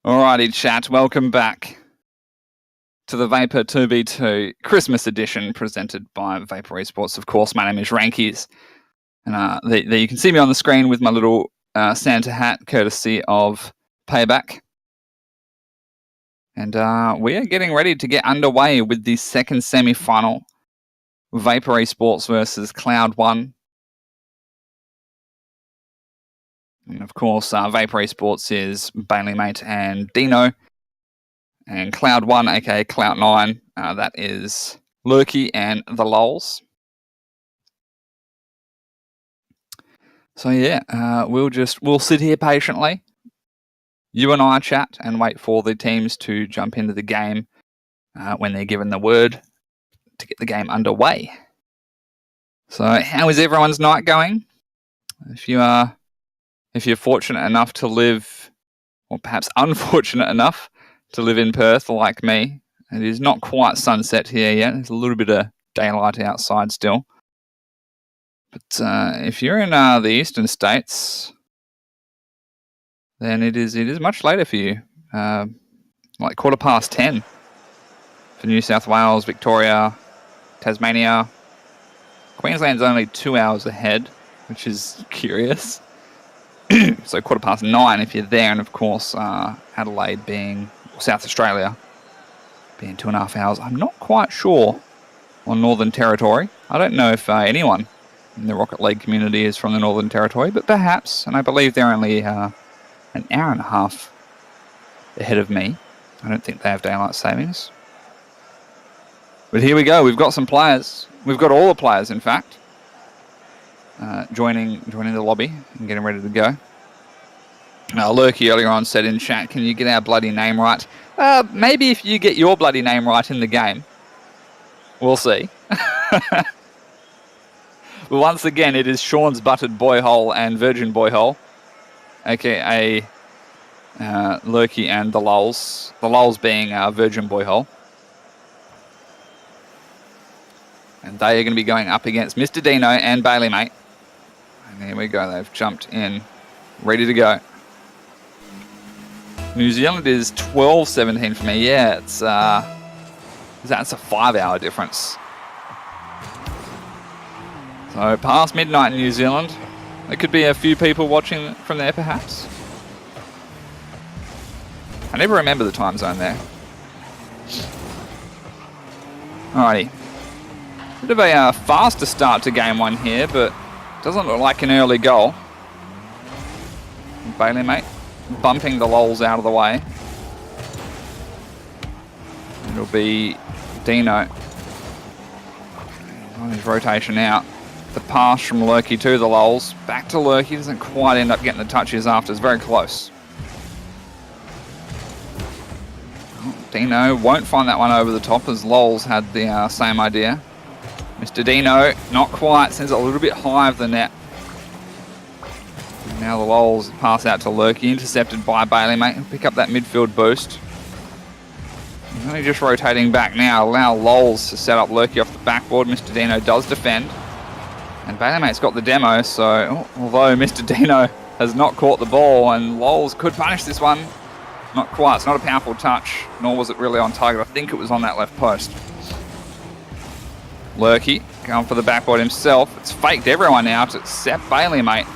Alrighty, chat. Welcome back to the Vapour 2v2 Christmas edition presented by Vapour Esports. Of course, my name is Rankies. And there you can see me on the screen with my little Santa hat, courtesy of Payback. And we are getting ready to get underway with the second semi-final. Vapour Esports versus Cloud1. And of course, Vapour Esports is Baileymate and Dino. And Cloud1, aka Cloud9, that is Lurky and the Lols. So yeah, we'll sit here patiently. You and I chat and wait for the teams to jump into the game when they're given the word to get the game underway. So how is everyone's night going? If you're fortunate enough to live, or perhaps unfortunate enough to live in Perth like me, it is not quite sunset here yet. There's a little bit of daylight outside still. But if you're in the eastern states, then it is much later for you, like 10:15 for New South Wales, Victoria, Tasmania. Queensland's only 2 hours ahead, which is curious. So 9:15 if you're there, and of course Adelaide being South Australia being 2.5 hours. I'm not quite sure on Northern Territory. I don't know if anyone in the Rocket League community is from the Northern Territory, but perhaps, and I believe they're only an hour and a half ahead of me. I don't think they have daylight savings. But here we go. We've got some players. We've got all the players, in fact, joining the lobby and getting ready to go. Lurky earlier on said in chat, can you get our bloody name right? Maybe if you get your bloody name right in the game. We'll see. Once again, it is Sean's Buttered Boyhole and Virgin Boyhole, aka Lurky and the Lols. The Lols being Virgin Boyhole. And they are going to be going up against Mr. Dino and Baileymate. And here we go, they've jumped in, ready to go. New Zealand is 12:17 for me. Yeah, that's a 5-hour difference. So past midnight in New Zealand. There could be a few people watching from there, perhaps. I never remember the time zone there. Alrighty. Bit of a faster start to game one here, but doesn't look like an early goal. Baileymate bumping the Lols out of the way. It'll be Dino on his rotation out. The pass from Lurky to the Lols. Back to Lurky. Doesn't quite end up getting the touches after. It's very close. Dino won't find that one over the top, as Lols had the same idea. Mr. Dino, not quite. Sends it a little bit high of the net. Now the Lols pass out to Lurky, intercepted by Baileymate. He'll pick up that midfield boost. He's only just rotating back now. Allow Lols to set up Lurky off the backboard. Mr. Dino does defend. And Baileymate's got the demo, so although Mr. Dino has not caught the ball, and Lols could punish this one, not quite. It's not a powerful touch, nor was it really on target. I think it was on that left post. Lurky going for the backboard himself. It's faked everyone out except Baileymate.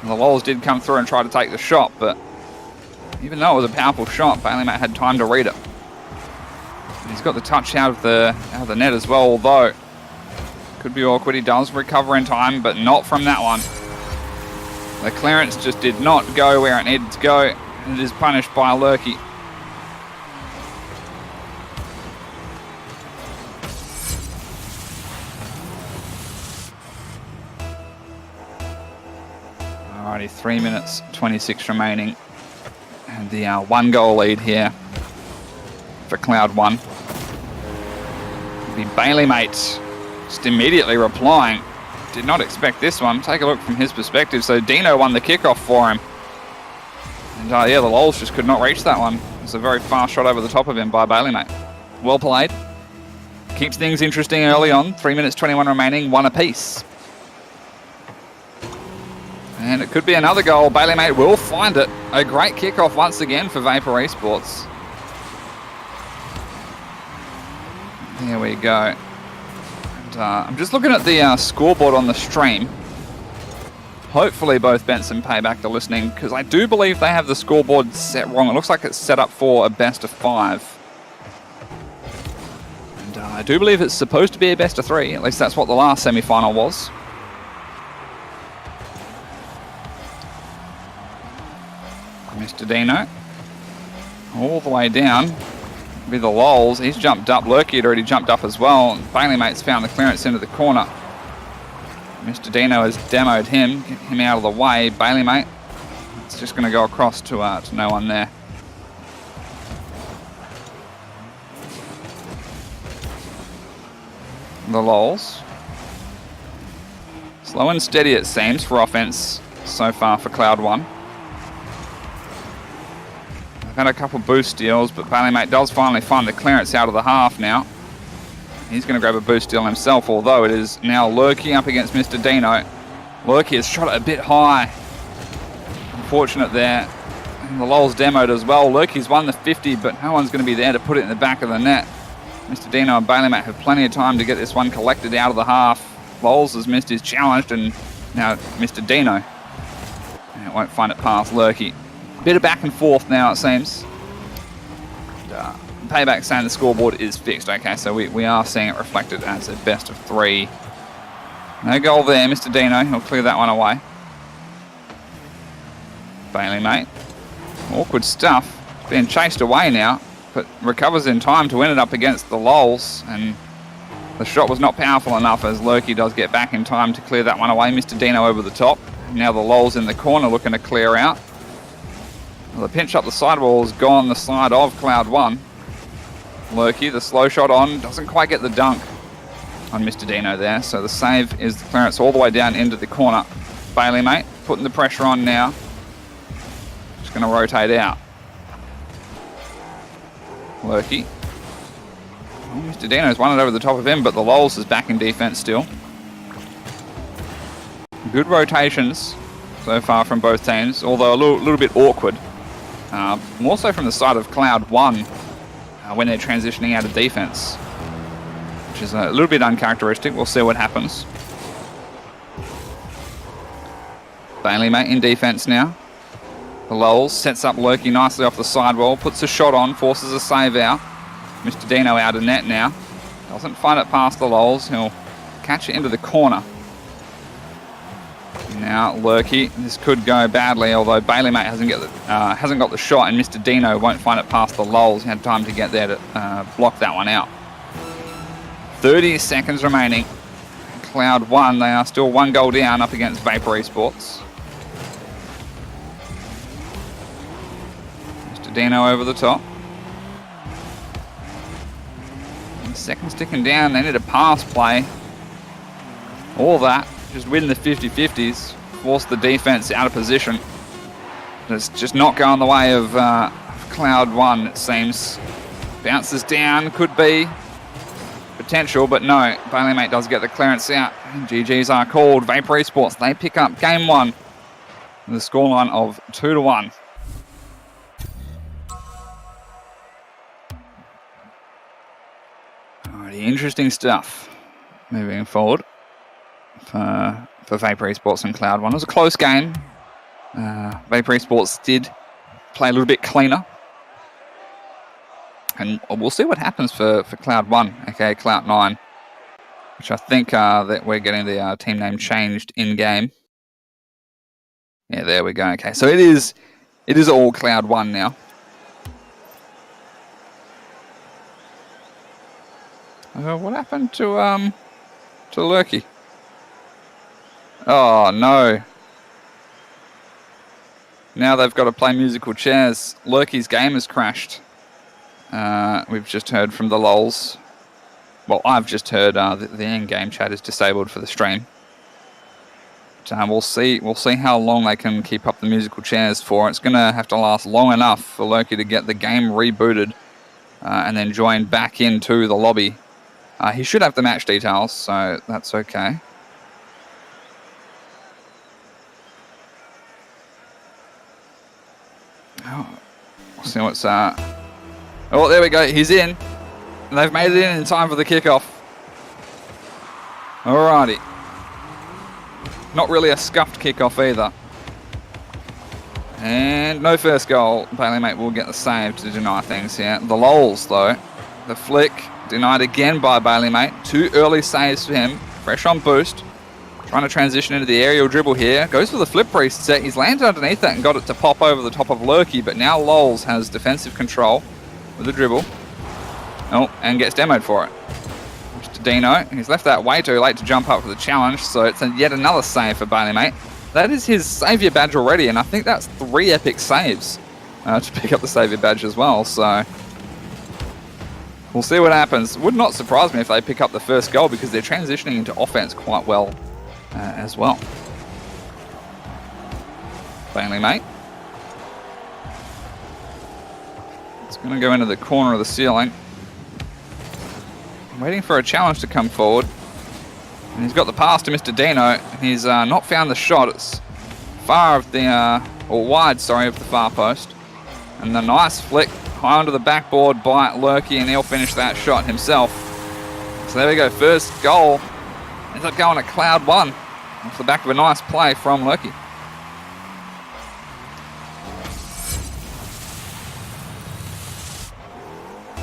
And the Lols did come through and try to take the shot, but even though it was a powerful shot, Baileymate had time to read it. And he's got the touch out of the net as well, although could be awkward. He does recover in time, but not from that one. The clearance just did not go where it needed to go, and it is punished by Lurky. Alrighty, 3 minutes 26 remaining, and the 1-goal lead here for Cloud1. The Baileymate just immediately replying. Did not expect this one. Take a look from his perspective. So Dino won the kickoff for him, and yeah, the Lols just could not reach that one. It's a very fast shot over the top of him by Baileymate. Well played. Keeps things interesting early on. 3 minutes 21 remaining, 1 apiece. And it could be another goal. Bailey-Mate will find it. A great kickoff once again for Vapour Esports. There we go. And, I'm just looking at the scoreboard on the stream. Hopefully both Benson Payback are listening, because I do believe they have the scoreboard set wrong. It looks like it's set up for a best of 5. And I do believe it's supposed to be a best of 3. At least that's what the last semi-final was. Mr. Dino. All the way down. With the lols. He's jumped up. Lurky had already jumped up as well. Bailey-Mate's found the clearance into the corner. Mr. Dino has demoed him. Get him out of the way. Bailey-Mate. It's just going to go across to no one there. The lols. Slow and steady it seems for offense so far for Cloud1. They've had a couple boost steals, but Bailey-Mate does finally find the clearance out of the half now. He's going to grab a boost steal himself, although it is now Lurky up against Mr. Dino. Lurky has shot it a bit high. Unfortunate there. And the lols demoed as well. Lurky's won the 50, but no one's going to be there to put it in the back of the net. Mr. Dino and Bailey-Mate have plenty of time to get this one collected out of the half. Lols has missed his challenge, and now Mr. Dino. And it won't find it past Lurky. Bit of back and forth now, it seems. And, Payback saying the scoreboard is fixed. Okay, so we are seeing it reflected as a best of 3. No goal there, Mr. Dino. He'll clear that one away. Bailey-Mate. Awkward stuff. Being chased away now, but recovers in time to win it up against the lols. And the shot was not powerful enough as Lurky does get back in time to clear that one away. Mr. Dino over the top. Now the lols in the corner looking to clear out. Well, the pinch up the sidewall has gone the side of Cloud1. Lurky, the slow shot on, doesn't quite get the dunk on Mr. Dino there. So the save is the clearance all the way down into the corner. Bailey-Mate putting the pressure on now. Just going to rotate out. Lurky. Oh, Mr. Dino's won it over the top of him, but the lols is back in defense still. Good rotations so far from both teams, although a little bit awkward. More so from the side of Cloud1 when they're transitioning out of defense, which is a little bit uncharacteristic. We'll see what happens. Bailey-Mate in defense now. The lols sets up Lurky nicely off the sidewall, puts a shot on, forces a save out. Mr. Dino out of net now. Doesn't find it past the lols. He'll catch it into the corner. Now Lurky, this could go badly, although Bailey-Mate hasn't got the shot, and Mr. Dino won't find it past the lols. He had time to get there to block that one out. 30 seconds remaining. Cloud1, they are still 1 goal down up against Vapour Esports. Mr. Dino over the top. And seconds ticking down. They need a pass play. All that. Just win the 50-50s, force the defense out of position. It's just not going the way of Cloud1, it seems. Bounces down, could be potential, but no. Bailey-Mate does get the clearance out. And GGs are called. Vapour Esports, they pick up game 1 with a scoreline of 2-1. Alrighty, interesting stuff moving forward for Vapour Esports and Cloud1. It was a close game. Vapour Esports did play a little bit cleaner. And we'll see what happens for Cloud1, aka Cloud9, which I think that we're getting the team name changed in-game. Yeah, there we go. Okay, so it is all Cloud1 now. What happened to Lurky? Oh, no. Now they've got to play musical chairs. Lurky's game has crashed. We've just heard from the lols. Well, I've just heard the in-game chat is disabled for the stream. But, we'll see how long they can keep up the musical chairs for. It's going to have to last long enough for Lurky to get the game rebooted and then join back into the lobby. He should have the match details, so that's okay. We'll see what's... Oh, there we go. He's in. And they've made it in time for the kickoff. Alrighty. Not really a scuffed kickoff either. And no first goal. Bailey-Mate will get the save to deny things here. The lols, though. The flick denied again by Bailey-Mate. 2 early saves for him. Fresh on boost. Trying to transition into the aerial dribble here. Goes for the flip reset. He's landed underneath that and got it to pop over the top of Lurky. But now lols has defensive control with the dribble. Oh, and gets demoed for it. Mr. Dino. He's left that way too late to jump up for the challenge. So it's yet another save for Bailey-Mate. That is his Saviour badge already, and I think that's 3 epic saves to pick up the Saviour badge as well, so we'll see what happens. Would not surprise me if they pick up the first goal because they're transitioning into offense quite well as well. Bailey-Mate. It's going to go into the corner of the ceiling. Waiting for a challenge to come forward. And he's got the pass to Mr. Dino. He's not found the shot. It's far of the, or wide, sorry, of the far post. And the nice flick high onto the backboard by Lurky, and he'll finish that shot himself. So there we go, first goal. Ends up going to Cloud1 off the back of a nice play from Lurky.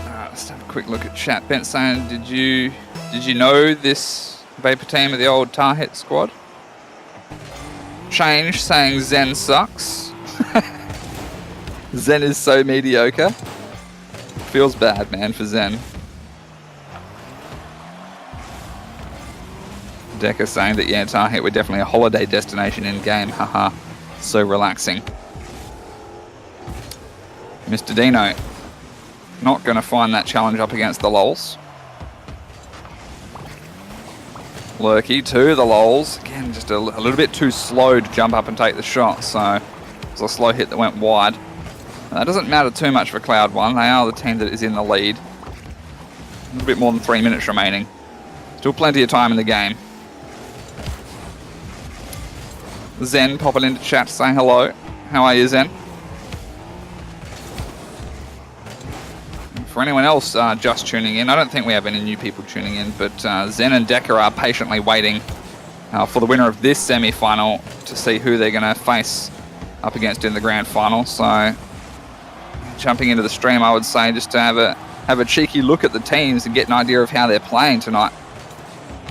Let's have a quick look at chat. Bent saying, did you know this Vapour team of the old Tar-Hit squad? Change saying Zen sucks. Zen is so mediocre. Feels bad, man, for Zen. Decker saying that, yeah, Tar-Hit were definitely a holiday destination in game. Haha, so relaxing. Mr. Dino not going to find that challenge up against the lols. Lurky to the lols. Again, just a little bit too slow to jump up and take the shot, so it's a slow hit that went wide. And that doesn't matter too much for Cloud1. They are the team that is in the lead. A little bit more than 3 minutes remaining. Still plenty of time in the game. Zen popping into chat to say hello. How are you, Zen? For anyone else just tuning in, I don't think we have any new people tuning in, but Zen and Decker are patiently waiting for the winner of this semi-final to see who they're going to face up against in the grand final. So, jumping into the stream, I would say, just to have a cheeky look at the teams and get an idea of how they're playing tonight.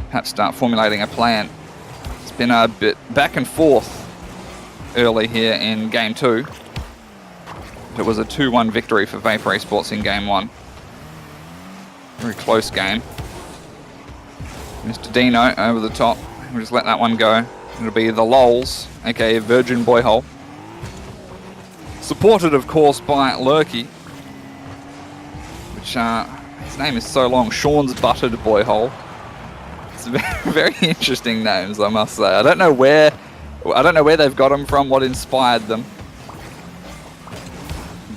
Perhaps start formulating a plan. It's been a bit back and forth early here in Game 2. It was a 2-1 victory for Vapour Esports in Game 1. Very close game. Mr. Dino over the top. We'll just let that one go. It'll be the lols, aka Virgin Boyhole. Supported, of course, by Lurky. Which, his name is so long. Sean's Buttered Boyhole. It's very interesting names, I must say. I don't know where they've got them from, what inspired them.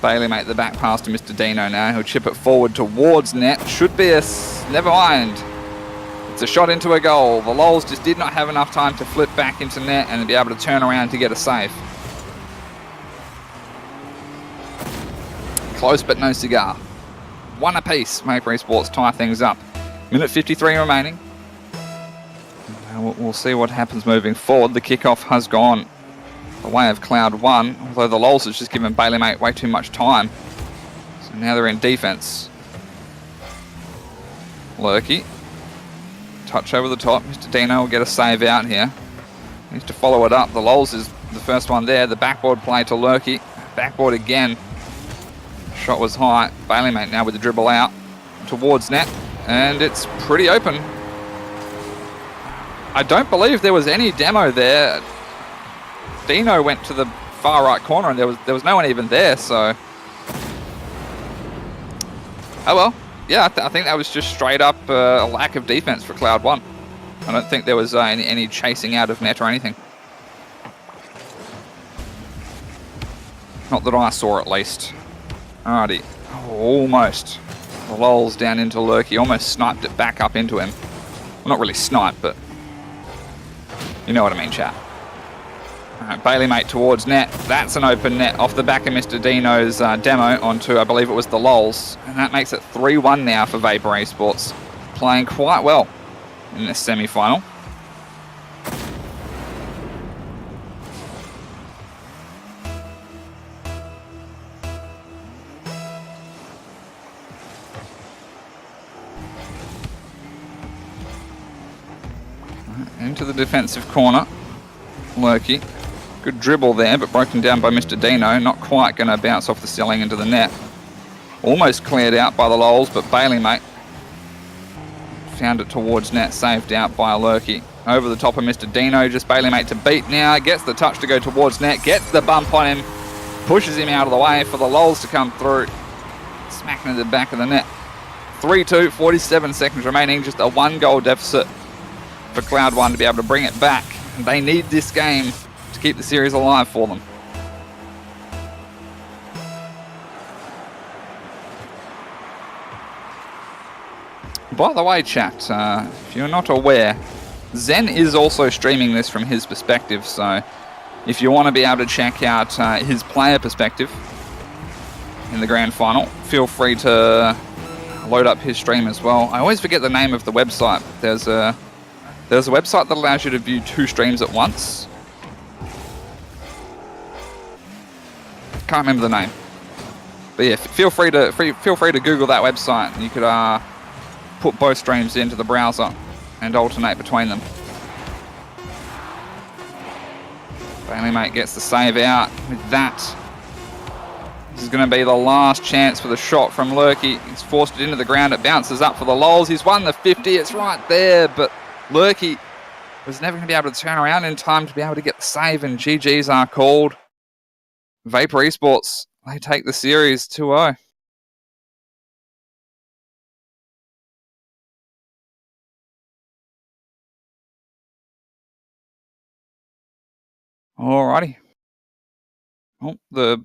Bailey-Mate the back pass to Mr. Dino now. He'll chip it forward towards net. Should be a... Never mind. It's a shot into a goal. The lols just did not have enough time to flip back into net and be able to turn around to get a save. Close but no cigar. 1 apiece. Vapour Esports tie things up. Minute 53 remaining. We'll see what happens moving forward. The kickoff has gone the way of Cloud1, although the lols has just given Bailey-Mate way too much time. So now they're in defense. Lurky. Touch over the top. Mr. Dino will get a save out here. Needs to follow it up. The lols is the first one there. The backboard play to Lurky. Backboard again. Shot was high. Bailey-Mate now with the dribble out towards net. And it's pretty open. I don't believe there was any demo there. Dino went to the far right corner and there was no one even there, so... Oh well. Yeah, I think that was just straight up a lack of defense for Cloud1. I don't think there was any chasing out of net or anything. Not that I saw, at least. Alrighty. Oh, almost. The lols down into Lurky. Almost sniped it back up into him. Well, not really sniped, but... You know what I mean, chat. Bailey mate towards net. That's an open net off the back of Mr. Dino's demo onto, I believe it was the Lols. And that makes it 3-1 now for Vapour Esports. Playing quite well in this semi-final. Into the defensive corner. Lurky. Good dribble there, but broken down by Mr. Dino. Not quite going to bounce off the ceiling into the net. Almost cleared out by the Lols, but Bailey mate found it towards net, saved out by Lurky. Over the top of Mr. Dino, just Bailey mate to beat now. Gets the touch to go towards net, gets the bump on him, pushes him out of the way for the Lols to come through. Smacking into the back of the net. 3-2, 47 seconds remaining, just a 1-goal deficit for Cloud1 to be able to bring it back. And they need this game to keep the series alive for them. By the way, chat, if you're not aware, Zen is also streaming this from his perspective, so if you want to be able to check out his player perspective in the grand final, feel free to load up his stream as well. I always forget the name of the website. There's a website that allows you to view 2 streams at once. Can't remember the name. But yeah, feel free to Google that website. You could put both streams into the browser and alternate between them. Bailey mate gets the save out. With that, this is going to be the last chance for the shot from Lurky. He's forced it into the ground. It bounces up for the Lols. He's won the 50. It's right there, but Lurky was never going to be able to turn around in time to be able to get the save, and GGs are called. Vapour Esports, they take the series 2-0. Alrighty. Well, the